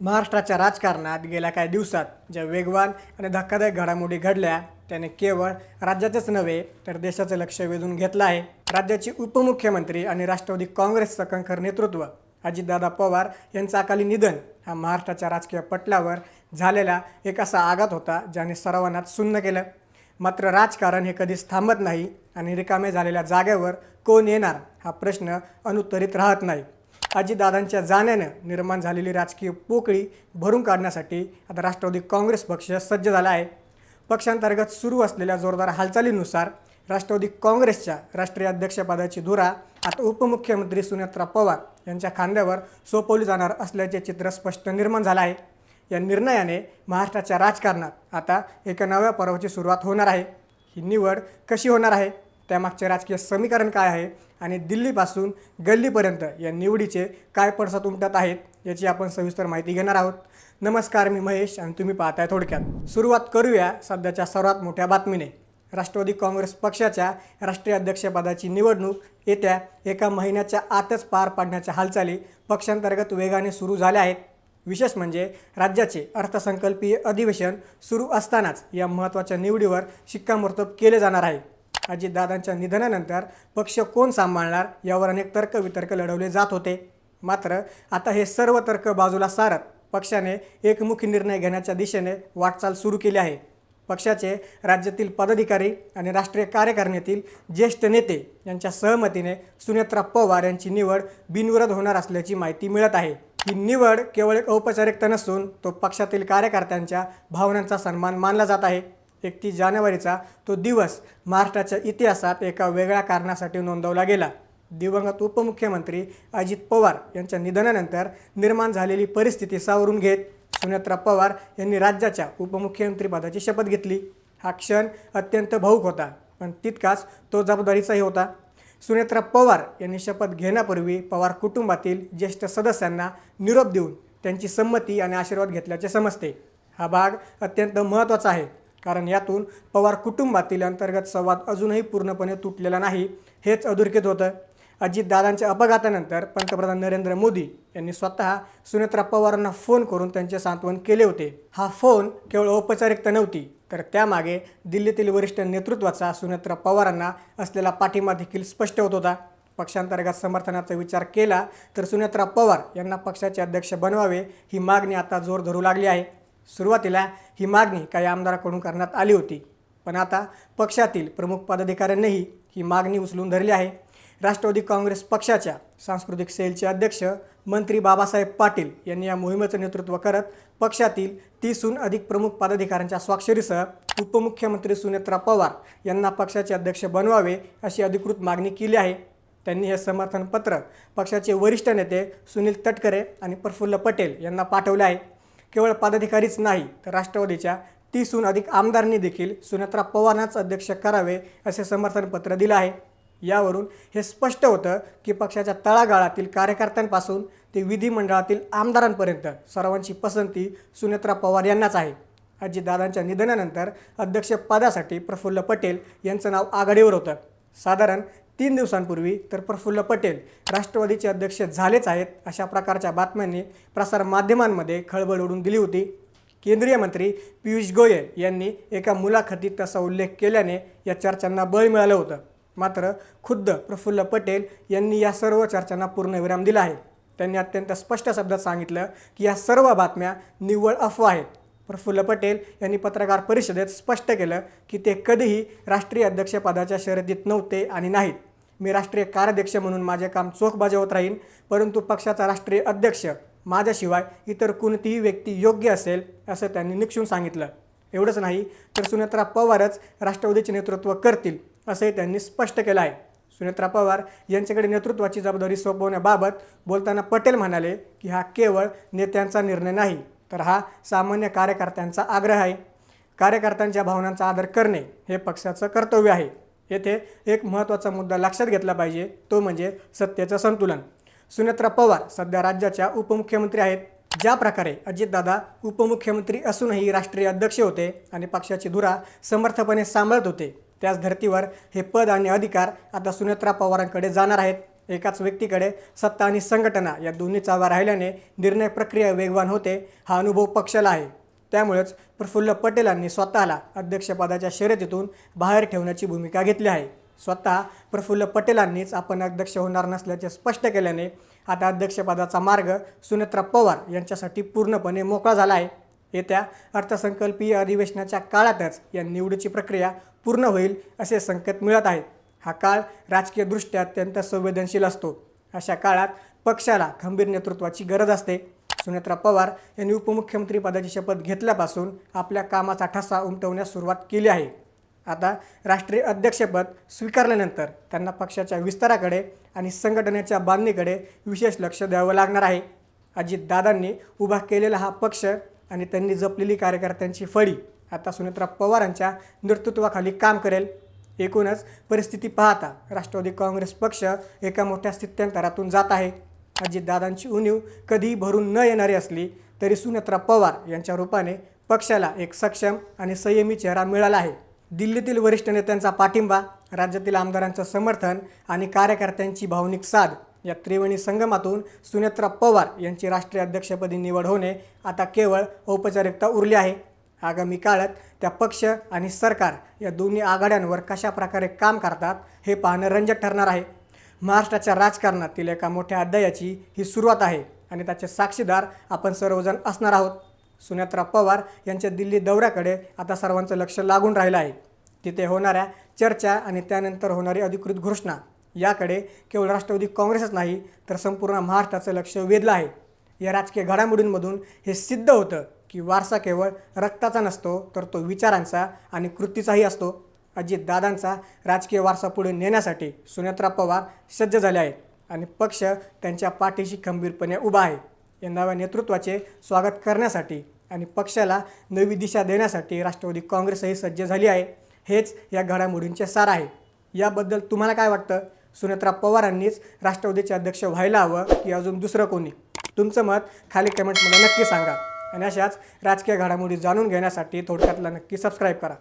महाराष्ट्राच्या राजकारणात गेल्या काही दिवसात ज्या वेगवान आणि धक्कादायक घडामोडी घडल्या त्याने केवळ राज्याचेच नव्हे तर देशाचं लक्ष वेधून घेतलं आहे. राज्याचे उपमुख्यमंत्री आणि राष्ट्रवादी काँग्रेसचं कंखर नेतृत्व अजितदादा पवार यांचं अकाली निधन हा महाराष्ट्राच्या राजकीय पटलावर झालेला एक असा आघात होता ज्याने सर्वांनाच सुन्न केलं. मात्र राजकारण हे कधीच थांबत नाही आणि रिकामे झालेल्या जागेवर कोण येणार हा प्रश्न अनुत्तरित राहत नाही. अजितदादांच्या जाण्यानं निर्माण झालेली राजकीय पोकळी भरून काढण्यासाठी आता राष्ट्रवादी काँग्रेस पक्ष सज्ज झाला आहे. पक्षांतर्गत सुरू असलेल्या जोरदार हालचालीनुसार राष्ट्रवादी काँग्रेसच्या राष्ट्रीय अध्यक्षपदाची धुरा आता उपमुख्यमंत्री सुनेत्रा पवार यांच्या खांद्यावर सोपवली जाणार असल्याचे चित्र स्पष्ट निर्माण झालं आहे. या निर्णयाने महाराष्ट्राच्या राजकारणात आता एका नव्या पर्वाची सुरुवात होणार आहे. ही निवड कशी होणार आहे, त्यामागचे राजकीय समीकरण काय आहे आणि दिल्लीपासून गल्लीपर्यंत या निवडीचे काय पडसाद उमटत आहेत याची आपण सविस्तर माहिती घेणार आहोत. नमस्कार, मी महेश आणि तुम्ही पाहताय थोडक्यात. सुरुवात करूया सध्याच्या सर्वात मोठ्या बातमीने. राष्ट्रवादी काँग्रेस पक्षाच्या राष्ट्रीय अध्यक्षपदाची निवडणूक येत्या एका महिन्याच्या आतच पार पाडण्याच्या हालचाली पक्षांतर्गत वेगाने सुरू झाल्या आहेत. विशेष म्हणजे राज्याचे अर्थसंकल्पीय अधिवेशन सुरू असतानाच या महत्त्वाच्या निवडीवर शिक्कामोर्तब केले जाणार आहे. अजितदादांच्या निधनानंतर पक्ष कोण सांभाळणार यावर अनेक तर्कवितर्क लढवले जात होते. मात्र आता हे सर्व तर्क बाजूला सारत पक्षाने एकमुखी निर्णय घेण्याच्या दिशेने वाटचाल सुरू केली आहे. पक्षाचे राज्यातील पदाधिकारी आणि राष्ट्रीय कार्यकारिणीतील ज्येष्ठ नेते यांच्या सहमतीने सुनेत्रा पवार यांची निवड बिनविरोध होणार असल्याची माहिती मिळत आहे. ही निवड केवळ एक औपचारिकता नसून तो पक्षातील कार्यकर्त्यांच्या भावनांचा सन्मान मानला जात आहे. 31 जानेवारीचा तो दिवस महाराष्ट्राच्या इतिहासात एका वेगळ्या कारणासाठी नोंदवला गेला. दिवंगत उपमुख्यमंत्री अजित पवार यांच्या निधनानंतर निर्माण झालेली परिस्थिती सावरून घेत सुनेत्रा पवार यांनी राज्याच्या उपमुख्यमंत्रीपदाची शपथ घेतली. हा क्षण अत्यंत भावूक होता, पण तितकाच तो जबाबदारीचाही होता. सुनेत्रा पवार यांनी शपथ घेण्यापूर्वी पवार कुटुंबातील ज्येष्ठ सदस्यांना निरोप देऊन त्यांची संमती आणि आशीर्वाद घेतल्याचे समजते. हा भाग अत्यंत महत्त्वाचा आहे, कारण यातून पवार कुटुंबातील अंतर्गत संवाद अजूनही पूर्णपणे तुटलेला नाही हेच अधोरेखित होतं. अजितदादांच्या अपघातानंतर पंतप्रधान नरेंद्र मोदी यांनी स्वतः सुनेत्रा पवारांना फोन करून त्यांचे सांत्वन केले होते. हा फोन केवळ औपचारिकता नव्हती, तर त्यामागे दिल्लीतील वरिष्ठ नेतृत्वाचा सुनेत्रा पवारांना असलेला पाठिंबा देखील स्पष्ट होत होता. पक्षांतर्गत समर्थनाचा विचार केला तर सुनेत्रा पवार यांना पक्षाचे अध्यक्ष बनवावे ही मागणी आता जोर धरू लागली आहे. सुरुवातीला ही मागणी काही आमदारांकडून करण्यात आली होती, पण आता पक्षातील प्रमुख पदाधिकाऱ्यांनीही ही मागणी उचलून धरली आहे. राष्ट्रवादी काँग्रेस पक्षाच्या सांस्कृतिक सेलचे अध्यक्ष मंत्री बाबासाहेब पाटील यांनी या मोहिमेचं नेतृत्व करत पक्षातील 30हून अधिक प्रमुख पदाधिकाऱ्यांच्या स्वाक्षरीसह उपमुख्यमंत्री सुनेत्रा पवार यांना पक्षाचे अध्यक्ष बनवावे अशी अधिकृत मागणी केली आहे. त्यांनी हे समर्थन पत्र पक्षाचे वरिष्ठ नेते सुनील तटकरे आणि प्रफुल्ल पटेल यांना पाठवले आहे. केवळ पदाधिकारीच नाही, तर राष्ट्रवादीच्या 30हून अधिक आमदारांनी देखील सुनेत्रा पवारांनाच अध्यक्ष करावे असे समर्थन पत्र दिलं आहे. यावरून हे स्पष्ट होतं की पक्षाच्या तळागाळातील कार्यकर्त्यांपासून ते विधिमंडळातील आमदारांपर्यंत सर्वांची पसंती सुनेत्रा पवार यांनाच आहे. अजितदादांच्या निधनानंतर अध्यक्षपदासाठी प्रफुल्ल पटेल यांचं नाव आघाडीवर होतं. साधारण 3 दिवसांपूर्वी तर प्रफुल्ल पटेल राष्ट्रवादीचे अध्यक्ष झालेच आहेत अशा प्रकारच्या बातम्यांनी प्रसारमाध्यमांमध्ये खळबळ उडून दिली होती. केंद्रीय मंत्री पियुष गोयल यांनी एका मुलाखतीत तसा उल्लेख केल्याने या चर्चांना बळ मिळालं होतं. मात्र खुद्द प्रफुल्ल पटेल यांनी या सर्व चर्चांना पूर्णविराम दिला आहे. त्यांनी अत्यंत स्पष्ट शब्दात सांगितलं की या सर्व बातम्या निव्वळ अफवा आहेत. प्रफुल्ल पटेल यांनी पत्रकार परिषदेत स्पष्ट केलं की ते कधीही राष्ट्रीय अध्यक्षपदाच्या शर्यतीत नव्हते आणि नाहीत. मी राष्ट्रीय कार्याध्यक्ष म्हणून माझे काम चोख बजावत राहीन, परंतु पक्षाचा राष्ट्रीय अध्यक्ष माझ्याशिवाय इतर कोणतीही व्यक्ती योग्य असेल असं त्यांनी निक्षून सांगितलं. एवढंच नाही, तर सुनेत्रा पवारच राष्ट्रवादीचे नेतृत्व करतील असंही त्यांनी स्पष्ट केलं आहे. सुनेत्रा पवार यांच्याकडे नेतृत्वाची जबाबदारी सोपवण्याबाबत बोलताना पटेल म्हणाले की हा केवळ नेत्यांचा निर्णय नाही, तर हा सामान्य कार्यकर्त्यांचा आग्रह आहे. कार्यकर्त्यांच्या भावनांचा आदर करणे हे पक्षाचं कर्तव्य आहे. येथे एक महत्त्वाचा मुद्दा लक्षात घेतला पाहिजे, तो म्हणजे सत्तेचं संतुलन. सुनेत्रा पवार सध्या राज्याच्या उपमुख्यमंत्री आहेत. ज्या प्रकारे अजितदादा उपमुख्यमंत्री असूनही राष्ट्रीय अध्यक्ष होते आणि पक्षाची धुरा समर्थपणे सांभाळत होते, त्याच धर्तीवर हे पद आणि अधिकार आता सुनेत्रा पवारांकडे जाणार आहेत. एकाच व्यक्तीकडे सत्ता आणि संघटना या दोन्ही चाव्या राहिल्याने निर्णय प्रक्रिया वेगवान होते हा अनुभव पक्षाला आहे. त्यामुळेच प्रफुल्ल पटेलांनी स्वतःला अध्यक्षपदाच्या शर्यतीतून बाहेर ठेवण्याची भूमिका घेतली आहे. स्वतः प्रफुल्ल पटेलांनीच आपण अध्यक्ष होणार नसल्याचे स्पष्ट केल्याने आता अध्यक्षपदाचा मार्ग सुनेत्रा पवार यांच्यासाठी पूर्णपणे मोकळा झाला आहे. येत्या अर्थसंकल्पीय अधिवेशनाच्या काळातच या निवडीची प्रक्रिया पूर्ण होईल असे संकेत मिळत आहेत. हा काळ राजकीयदृष्ट्या अत्यंत संवेदनशील असतो. अशा काळात पक्षाला खंबीर नेतृत्वाची गरज असते. सुनेत्रा पवार यांनी उपमुख्यमंत्री पदाची शपथ घेतल्यापासून आपल्या कामाचा ठसा उमटवण्यास सुरुवात केली आहे. आता राष्ट्रीय अध्यक्षपद स्वीकारल्यानंतर त्यांना पक्षाच्या विस्ताराकडे आणि संघटनेच्या बांधणीकडे विशेष लक्ष द्यावं लागणार आहे. अजितदादांनी उभा केलेला हा पक्ष आणि त्यांनी जपलेली कार्यकर्त्यांची फळी आता सुनेत्रा पवारांच्या नेतृत्वाखाली काम करेल. एकूणच परिस्थिती पाहता राष्ट्रवादी काँग्रेस पक्ष एका मोठ्या स्थित्यंतरातून जात आहे. अजितदादांची उणीव कधीही भरून न येणारी असली तरी सुनेत्रा पवार यांच्या रूपाने पक्षाला एक सक्षम आणि संयमी चेहरा मिळाला आहे. दिल्लीतील वरिष्ठ नेत्यांचा पाठिंबा, राज्यातील आमदारांचं समर्थन आणि कार्यकर्त्यांची भावनिक साथ या त्रिवेणी संगमातून सुनेत्रा पवार यांची राष्ट्रीय अध्यक्षपदी निवड होणे आता केवळ औपचारिकता उरली आहे. आगामी काळात त्या पक्ष आणि सरकार या दोन्ही आघाड्यांवर कशा प्रकारे काम करतात हे पाहणं रंजक ठरणार आहे. महाराष्ट्राच्या राजकारणातील एका मोठ्या अध्यायाची ही सुरुवात आहे आणि त्याचे साक्षीदार आपण सर्वजण असणार आहोत. सुनेत्रा पवार यांच्या दिल्ली दौऱ्याकडे आता सर्वांचं लक्ष लागून राहिलं आहे. तिथे होणाऱ्या चर्चा आणि त्यानंतर होणारी अधिकृत घोषणा याकडे केवळ राष्ट्रवादी काँग्रेसच नाही तर संपूर्ण महाराष्ट्राचं लक्ष वेधलं आहे. या राजकीय घडामोडींमधून हे सिद्ध होतं की वारसा केवळ रक्ताचा नसतो तर तो विचारांचा आणि कृतीचाही असतो. अजितदादांचा राजकीय वारसा पुढे नेण्यासाठी सुनेत्रा पवार सज्ज झाले आहेत आणि पक्ष त्यांच्या पाठीशी खंबीरपणे उभा आहे. या नव्या नेतृत्वाचे स्वागत करण्यासाठी आणि पक्षाला नवी दिशा देण्यासाठी राष्ट्रवादी काँग्रेसही सज्ज झाली आहे. हेच या घडामोडींचे सार आहे. याबद्दल तुम्हाला काय वाटतं? सुनेत्रा पवारांनीच राष्ट्रवादीचे अध्यक्ष व्हायला हवं की अजून दुसरं कोणी? तुमचं मत खाली कमेंटमध्ये नक्की सांगा आणि अशाच राजकीय घडामोडी जाणून घेण्यासाठी थोडक्यातला नक्की सबस्क्राईब करा.